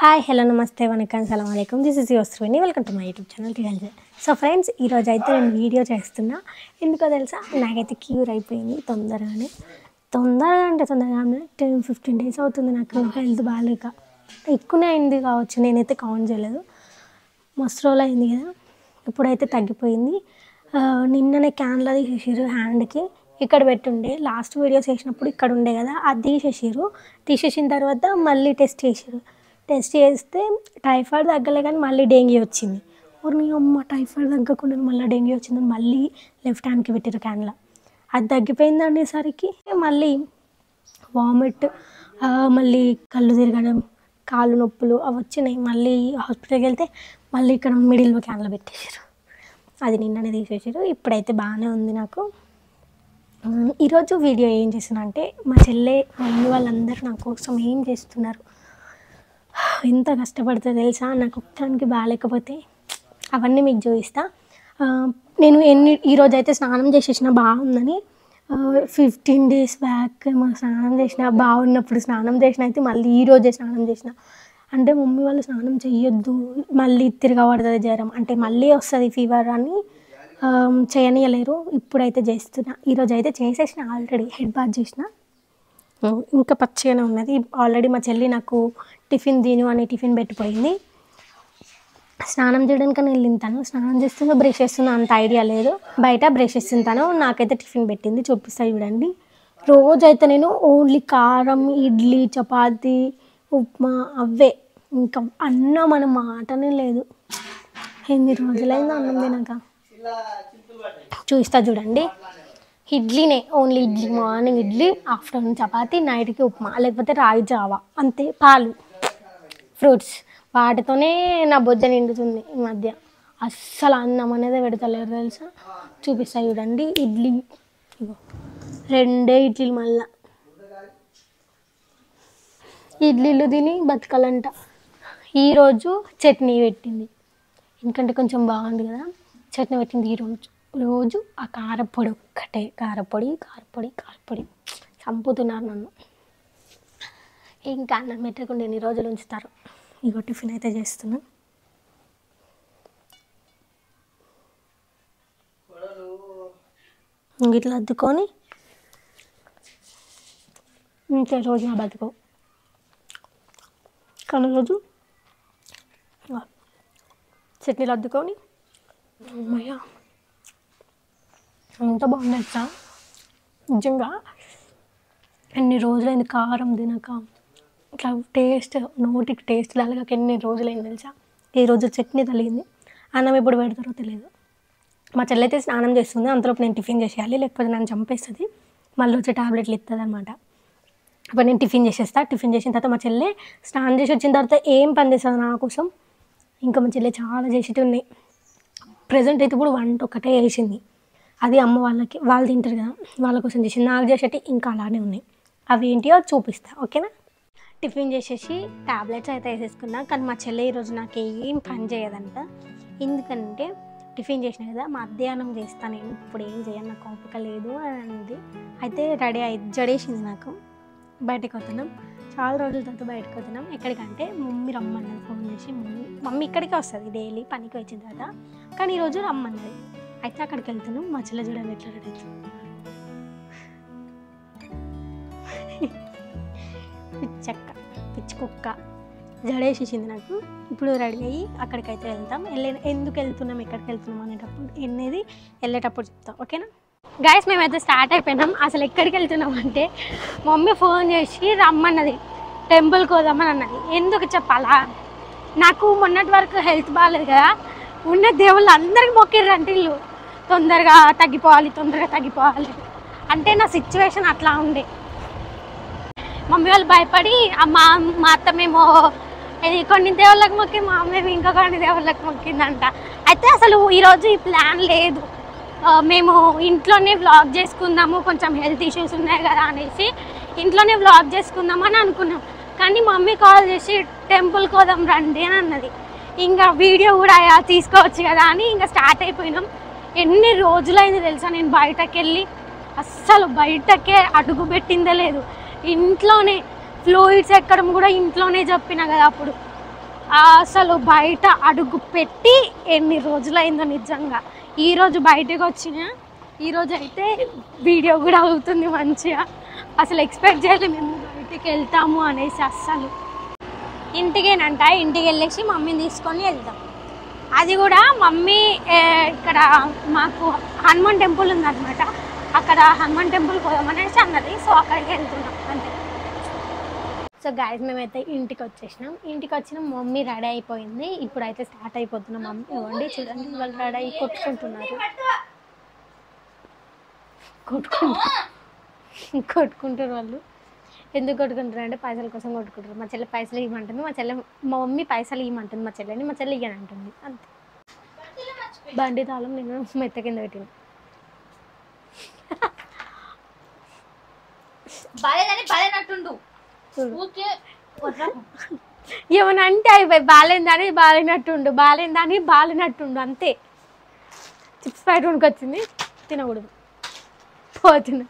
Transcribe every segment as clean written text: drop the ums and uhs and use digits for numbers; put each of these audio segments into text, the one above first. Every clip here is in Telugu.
హాయ్ హలో నమస్తే వనకం సలాం అలైకుం this is your Srini welcome to my YouTube channel TLJ. So friends, ఈరోజు అయితే నేను వీడియో చేస్తున్నా. ఎందుకో తెలుసా, నాకైతే క్యూర్ అయిపోయింది తొందరగా అంటే తొందరగా 10-15 days అవుతుంది నాకు హెల్త్ బాగాలేక. ఎక్కువనే అయింది కావచ్చు, నేనైతే కౌంట్ చేయలేదు. మస్తు రోజులు అయింది కదా, ఇప్పుడైతే తగ్గిపోయింది. నిన్ననే క్యాన్లో తీసేసారు హ్యాండ్కి, ఇక్కడ పెట్టుండే. లాస్ట్ వీడియోస్ చేసినప్పుడు ఇక్కడ ఉండే కదా, అది తీసేసిన తర్వాత మళ్ళీ టెస్ట్ చేస్తే టైఫాయిడ్ తగ్గలే కానీ మళ్ళీ డెంగ్యూ వచ్చింది. నీ అమ్మ, టైఫాయిడ్ తగ్గకుండా మళ్ళీ డెంగ్యూ వచ్చింది. మళ్ళీ లెఫ్ట్ హ్యాండ్కి పెట్టారు క్యాన్లో. అది తగ్గిపోయింది అనేసరికి మళ్ళీ వామిట్, మళ్ళీ కళ్ళు తిరగడం, కాళ్ళు నొప్పులు అవి వచ్చినాయి. మళ్ళీ హాస్పిటల్కి వెళ్తే మళ్ళీ ఇక్కడ మిడిల్లో క్యాన్లో పెట్టేశారు. అది నిన్ననే తీసేసారు. ఇప్పుడైతే బాగానే ఉంది నాకు. ఈరోజు వీడియో ఏం చేస్తున్నా అంటే, మా చెల్లె మమ్మీ వాళ్ళందరూ నా కోసం ఏం చేస్తున్నారు, ఎంత కష్టపడుతుందో తెలుసా. నాకు ఒక్కడానికి బాగాలేకపోతే అవన్నీ మీకు చూపిస్తా. నేను ఈరోజు అయితే స్నానం చేసేసిన బాగుందని. 15 days బ్యాక్ స్నానం చేసిన బాగున్నప్పుడు స్నానం చేసిన అయితే మళ్ళీ ఈరోజే స్నానం చేసిన. అంటే మమ్మీ వాళ్ళు స్నానం చెయ్యొద్దు, మళ్ళీ తిరగబడుతుంది జ్వరం, అంటే మళ్ళీ వస్తుంది ఫీవర్ అని చేయనియలేరు. ఇప్పుడైతే చేస్తున్నా. ఈరోజు అయితే చేసేసిన, ఆల్రెడీ హెడ్ బాత్ చేసిన. ఇంకా పచ్చిగానే ఉన్నది. ఆల్రెడీ మా చెల్లి నాకు టిఫిన్ అని టిఫిన్ పెట్టిపోయింది. స్నానం చేయడానికి నేను తింటాను, స్నానం చేస్తుందో బ్రష్ చేస్తుందో అంత ఐడియా లేదు. బయట బ్రష్ చేస్తుంటాను. నాకైతే టిఫిన్ పెట్టింది, చూపిస్తా చూడండి. రోజైతే నేను ఓన్లీ కారం, ఇడ్లీ, చపాతి, ఉప్మా అవే, ఇంకా అన్నం మన మాటనే లేదు. ఎన్ని రోజులైందో అన్నం తినక. చూస్తా చూడండి. ఇడ్లీనే, only idli. Morning idli, afternoon chapati, నైట్కి ఉప్మా, లేకపోతే రాగి జావా అంతే. పాలు, ఫ్రూట్స్, వాటితోనే నా బొజ్జ నిండుతుంది ఈ మధ్య. అస్సలు అన్నం అనేది పెడతలేరు తెలుసా. చూపిస్తా చూడండి. ఇడ్లీ, ఇగో 2 ఇడ్లీలు. మళ్ళా ఇడ్లీలు తిని బతకాలంట. ఈరోజు చట్నీ పెట్టింది, ఎందుకంటే కొంచెం బాగుంది కదా, చట్నీ పెట్టింది రోజు ఆ కారపొడి ఒక్కటే. కారపొడి చంపుతున్నారు నన్ను. ఇంకా అన్నం పెట్టకుండా ఎన్ని రోజులు ఉంచుతారు. ఇగో టిఫిన్ అయితే చేస్తున్నా. ఇట్లా అద్దుకొని ఇంకే రోజు నా బతుకు. కానీ రోజు చట్నీలు అద్దుకొని అమ్మయ్య ఎంత బాగుంది తెలుసా. నిజంగా ఎన్ని రోజులైంది కారం తినక, ఇట్లా టేస్ట్ నోటికి టేస్ట్ లాగా ఎన్ని రోజులైంది తెలుసా. ఈరోజు చట్నీ తగిలింది. అన్నం ఎప్పుడు పెడతారో తెలియదు. మా చెల్లి అయితే స్నానం చేస్తుంది, అంతలోపు నేను టిఫిన్ చేసేయాలి, లేకపోతే నన్ను చంపేస్తుంది. మళ్ళీ వచ్చే టాబ్లెట్లు ఇస్తుంది అనమాట. అప్పుడు నేను టిఫిన్ చేసేస్తా. టిఫిన్ చేసిన తర్వాత మా చెల్లె స్నానం చేసి వచ్చిన తర్వాత ఏం పని చేస్తుంది నా కోసం. ఇంకా మా చెల్లె చాలా చేసేటి ఉన్నాయి. ప్రజెంట్ అయితే ఇప్పుడు వంట ఒకటే వేసింది. అది అమ్మ వాళ్ళకి, వాళ్ళు తింటారు కదా, వాళ్ళ కోసం చేసింది. నాకు చేసేటి ఇంకా అలానే ఉన్నాయి. అవి ఏంటియో చూపిస్తా, ఓకేనా. టిఫిన్ చేసేసి ట్యాబ్లెట్స్ అయితే వేసేసుకున్నా. కానీ మా చెల్లె ఈరోజు నాకు ఏం పని చేయదంట. ఎందుకంటే టిఫిన్ చేసిన కదా, మధ్యాహ్నం చేస్తాను నేను, ఇప్పుడు ఏం చేయను, నాకు ఓపిక లేదు అని అంది. అయితే రెడీ జడేసింది నాకు. బయటకు వస్తున్నాం, చాలా రోజుల తర్వాత బయటకు వస్తున్నాం. ఎక్కడికంటే మమ్మీ రమ్మన్నది ఫోన్ చేసి. మమ్మీ ఇక్కడికే వస్తుంది డైలీ పనికి వచ్చిన తర్వాత, కానీ ఈరోజు రమ్మన్నది. అయితే అక్కడికి వెళ్తున్నాం. మా చెల్లె చూడండి ఎట్లా రెడీ అవుతుంది. పిచ్చి కుక్క జడేసేసింది నాకు. ఇప్పుడు రెడీ అయ్యి అక్కడికైతే వెళ్తాం. ఎందుకు వెళ్తున్నాం, ఎక్కడికి వెళ్తున్నాం అనేటప్పుడు వెళ్ళేటప్పుడు చెప్తాం, ఓకేనా. గైస్, మేమైతే స్టార్ట్ అయిపోయినాం. అసలు ఎక్కడికి వెళ్తున్నాం అంటే, మమ్మీ ఫోన్ చేసి రమ్మన్నది, టెంపుల్కి పోదామని అన్నది. ఎందుకు చెప్పాలా, నాకు మొన్నటి వరకు హెల్త్ బాగాలేదు కదా, ఉన్న దేవుళ్ళు అందరికి మొక్కిర్రంటే ఇల్లు తొందరగా తగ్గిపోవాలి అంటే. నా సిచ్యువేషన్ అట్లా ఉండే. మమ్మీ వాళ్ళు భయపడి, మా అత్త మేము కొన్ని దేవుళ్ళకి మొక్కి, మా అమ్మేమి ఇంకా కొన్ని దేవుళ్ళకి మొక్కిందంట. అయితే అసలు ఈరోజు ఈ ప్లాన్ లేదు. మేము ఇంట్లోనే వ్లాగ్ చేసుకుందాము, కొంచెం హెల్త్ ఇష్యూస్ ఉన్నాయి కదా అనేసి ఇంట్లోనే వ్లాగ్ చేసుకుందామని అనుకున్నాం. కానీ మమ్మీ కాల్ చేసి టెంపుల్కి పోదాం రండి అని అన్నది. ఇంకా వీడియో కూడా తీసుకోవచ్చు కదా అని ఇంకా స్టార్ట్ అయిపోయినాం. ఎన్ని రోజులైంది తెలుసా నేను బయటకు వెళ్ళి, అస్సలు బయటకే అడుగు పెట్టిందే లేదు. ఇంట్లోనే ఫ్లూయిడ్స్ ఎక్కడం కూడా ఇంట్లోనే చెప్పిన కదా అప్పుడు. అసలు బయట అడుగు పెట్టి ఎన్ని రోజులైందో నిజంగా. ఈరోజు బయటకు వచ్చిన ఈరోజు అయితే వీడియో కూడా అవుతుంది మంచిగా. అసలు ఎక్స్పెక్ట్ చేయలేదు మేము బయటికి వెళ్తాము అనేసి. అస్సలు ఇంటికేనంట, ఇంటికి వెళ్ళేసి మమ్మీని తీసుకొని వెళ్తాం. అది కూడా మమ్మీ ఇక్కడ మాకు హనుమాన్ టెంపుల్ ఉందన్నమాట, అక్కడ హనుమాన్ టెంపుల్ పోదామనేసి అన్నది. సో అక్కడికి వెళ్తున్నాం అంతే. సో గాయస్ మేమైతే ఇంటికి వచ్చేసినాం. ఇంటికి వచ్చిన మమ్మీ రెడీ అయిపోయింది. ఇప్పుడైతే స్టార్ట్ అయిపోతున్నాం. మమ్మీ ఇవ్వండి చూడండి, వాళ్ళు రెడీ అయ్యి కొట్టుకుంటున్నారు. కొట్టుకుంటారు వాళ్ళు. ఎందుకు కొట్టుకుంటారు అంటే పైసల కోసం కొట్టుకుంటారు. మా చెల్లె పైసలు ఇవ్వమంటుంది, మా మమ్మీ పైసలు ఇవ్వమంటుంది మా చెల్లెని, మా చెల్లె ఇవ్వని అంటుంది అంతే. బండి తాళం నేను మెత్త కింద పెట్టిన. ఏమనంటే అయిపోయి బాగాలేందని బాలేనట్టుండు అంతే. చిప్స్ బయట వచ్చింది, తినకూడదు, పోతున్నా.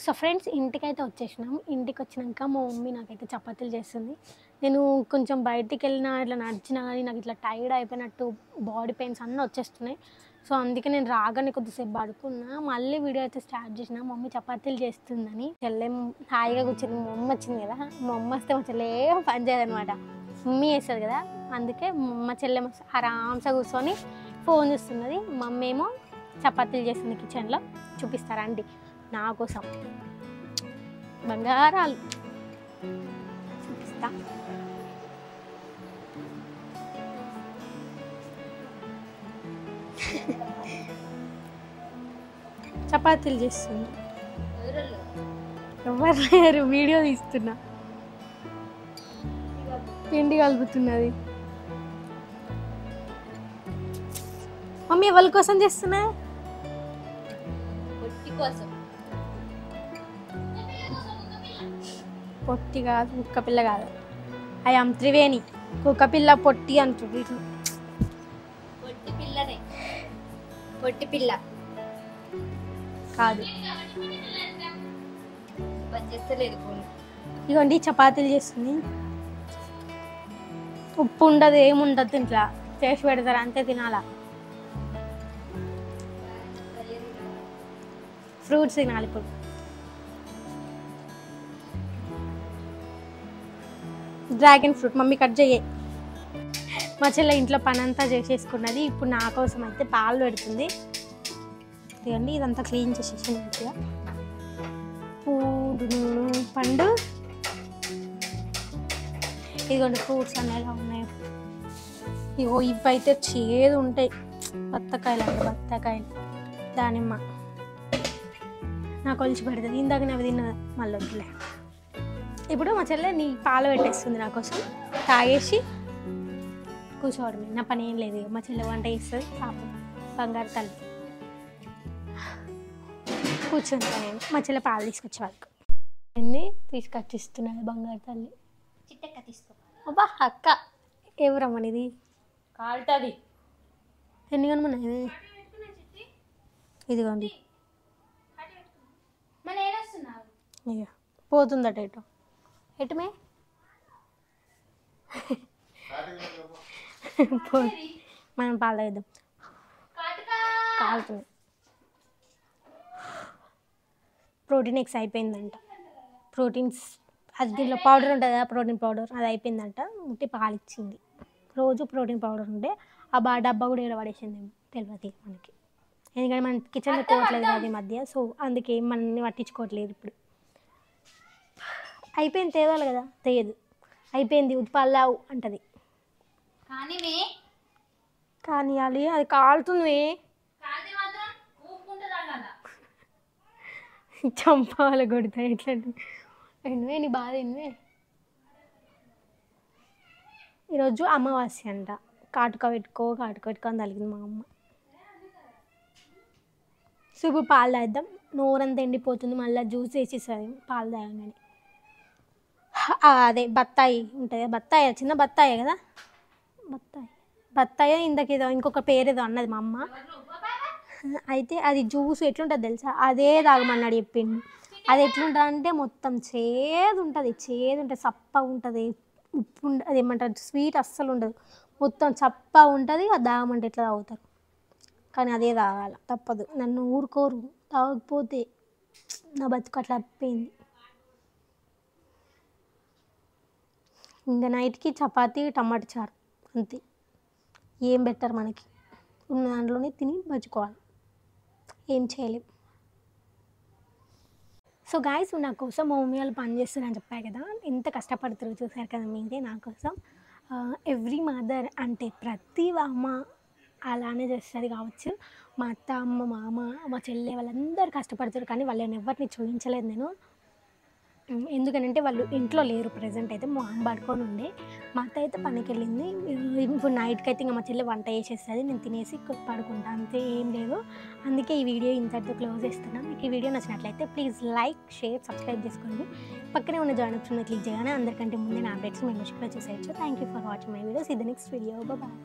సో ఫ్రెండ్స్ ఇంటికైతే వచ్చేసినాం. ఇంటికి వచ్చినాక మా మమ్మీ నాకైతే చపాతీలు చేస్తుంది. నేను కొంచెం బయటికి వెళ్ళినా ఇట్లా నడిచినా కానీ నాకు ఇట్లా టైర్డ్ అయిపోయినట్టు బాడీ పెయిన్స్ అన్నీ వచ్చేస్తున్నాయి. సో అందుకే నేను రాగానే కొద్దిసేపు పడుకున్నా, మళ్ళీ వీడియో అయితే స్టార్ట్ చేసిన. మమ్మీ చపాతీలు చేస్తుందని చెల్లె హాయిగా కూర్చొని. మా మమ్మీ వచ్చింది కదా, మా మమ్మీ వస్తే మా చెల్లె ఏం పని చేయదనమాట, మమ్మీ వేస్తుంది కదా. అందుకే మా చెల్లె ఆరామ్సా కూర్చొని ఫోన్ చూస్తున్నది, మమ్మీ ఏమో చపాతీలు చేస్తుంది కిచెన్లో. చూపిస్తారా అండి నా కోసం బంగారాలు చూపిస్తా. చపాతీలు చేస్తుంది, ఎవరు లేరు, వీడియో తీస్తున్నా. పిండి కలుపుతున్నది మమ్మీ. ఎవరి కోసం చేస్తున్నా? పొట్టి కాదు, కుక్క పిల్ల కాదు. ఐఎమ్ త్రివేణి, కుక్క పిల్ల పొట్టి అంటుంది. పొట్టి పిల్లనే, పొట్టి పిల్ల కాదు. చేస్తలేదు. ఇదిగోండి చపాతీలు చేస్తుంది. ఉప్పు ఉండదు, ఏముండదు, ఇంట్లో చేసి పెడతారు అంతే, తినాలా. ఫ్రూట్స్ తినాలి ఇప్పుడు. డ్రాగన్ ఫ్రూట్ మమ్మీ కట్ చేయ. మా చెల్లె ఇంట్లో పని అంతా చేసేసుకున్నది. ఇప్పుడు నా కోసం అయితే పాలు పెడుతుంది. ఇదిగోండి ఇదంతా క్లీన్ చేసేసి మంచిగా. పూడు పండు, ఇదిగోండి ఫ్రూట్స్ అన్నీ ఎలా ఉన్నాయి. ఇగో ఇవి అయితే చేదు ఉంటాయి. బత్తకాయలు అంటే బత్తకాయలు, దానిమ్మ నాకు కొలిచి పెడుతుంది. ఇందాక అవి తిన్నది, మళ్ళీ వద్దులే. ఇప్పుడు మా చెల్లె నీ పాలు పెట్టేస్తుంది నా కోసం, తాగేసి కూర్చోవడమే. నా పని ఏం లేదు. మా చెల్లె వంట చేస్తుంది, పాపం బంగారు తల్లి. కూర్చుంటా నేను. మా చెల్లె పాలు తీసుకొచ్చే వాళ్ళకు ఏంది తీసుకొచ్చిస్తున్నది బంగారు తల్లి. చిట్టక్క తీసుకో. అబ్బా అక్క ఎవరమ్మనిది కాలుతుంది. ఎన్ని కనుమన్నాయి ఇదిగోండి. ఇక పోతుందట ఎటు ఎటుమే మనం పాలు తాగిద్దాం. కాలుతుంది. ప్రోటీన్ ఎగ్స్ అయిపోయిందంట. ప్రోటీన్స్ అది దీంట్లో పౌడర్ ఉంటుంది కదా, ప్రోటీన్ పౌడర్, అది అయిపోయిందంట. ముట్టి పాలు ఇచ్చింది. రోజు ప్రోటీన్ పౌడర్ ఉంటే ఆ డబ్బా కూడా ఏడ పడేసింది తెలియదు మనకి. ఎందుకంటే మనం కిచెన్లో పోవట్లేదు కదా ఈ మధ్య, సో అందుకే మనల్ని పట్టించుకోవట్లేదు ఇప్పుడు. అయిపోయింది తేవాలి కదా, తెయ్యదు. అయిపోయింది ఉత్పల్లావు అంటది. కానీ అది కాలుతుంది. చంపాల కొడతా ఎట్లాంటి ఎన్వే నీ బాధ ఎన్వే. ఈరోజు అమావాస్య అంట. కాటుక పెట్టుకో అని తలిగింది మా అమ్మ. సూపు పాలు తాగిద్దాం. నోరంతా ఎండిపోతుంది, మళ్ళీ జ్యూస్ వేసేస్తుంది పాలు తాగంగానే. అదే బత్తాయి ఉంటుంది, బత్తాయి చిన్న బత్తాయి కదా, బత్తాయి ఇంతకేదో ఇంకొక పేరేదో అన్నది మా అమ్మ. అయితే అది జ్యూస్ ఎట్లుంటుంది తెలుసా, అదే తాగమన్నాడు చెప్పిండు. అది ఎట్లుంటుంది అంటే మొత్తం చేదు ఉంటుంది, చప్పగా ఉంటుంది, ఉప్పు అది ఏమంటారు స్వీట్ అస్సలు ఉండదు, మొత్తం చప్పగా ఉంటుంది. అది తాగమంటే ఎట్లా తాగుతారు, కానీ అదే తాగాలి తప్పదు. నన్ను ఊరుకోరు, తాగకపోతే నా బతుకు అట్లా అయిపోయింది. ఇంకా నైట్కి చపాతీ టమాటా చారు అంతే, ఏం బెటర్ మనకి. ఉన్న దాంట్లోనే తిని బతుకోవాలి, ఏం చేయలేం. సో గాయస్, నా కోసం మా మమ్మీ వాళ్ళు పని చేస్తున్నారని చెప్పారు కదా, ఎంత కష్టపడుతారో చూసారు కదా మీరే నా కోసం. ఎవ్రీ మదర్ అంటే ప్రతి అమ్మ అలానే చేస్తుంది కావచ్చు. మా అత్త, అమ్మ, మామ, మా చెల్లె వాళ్ళందరూ కష్టపడతారు, కానీ వాళ్ళని ఎవరిని చూపించలేదు నేను. ఎందుకనంటే వాళ్ళు ఇంట్లో లేరు ప్రజెంట్. అయితే మా అమ్మ పడుకొని ఉండే, మా అత్త అయితే పనికి వెళ్ళింది. ఇప్పుడు నైట్కి అయితే ఇంకా మా చెల్లె వంట చేసేస్తుంది, నేను తినేసి పడుకుంటా, అంతే, ఏం లేదు. అందుకే ఈ వీడియో ఇంతటితో క్లోజ్ చేస్తున్నాను. మీకు ఈ వీడియో నచ్చినట్లయితే ప్లీజ్ లైక్, షేర్, సబ్స్క్రైబ్ చేసుకోండి. పక్కనే ఉన్న జాయిన్ ఆప్షన్ క్లిక్ చేయగానే అందరికంటే ముందే నా అప్డేట్స్ మెంబర్షిప్లో చూసేయచ్చు. Thank you for watching my videos. ఇది నెక్స్ట్ వీడియో, బాయ్.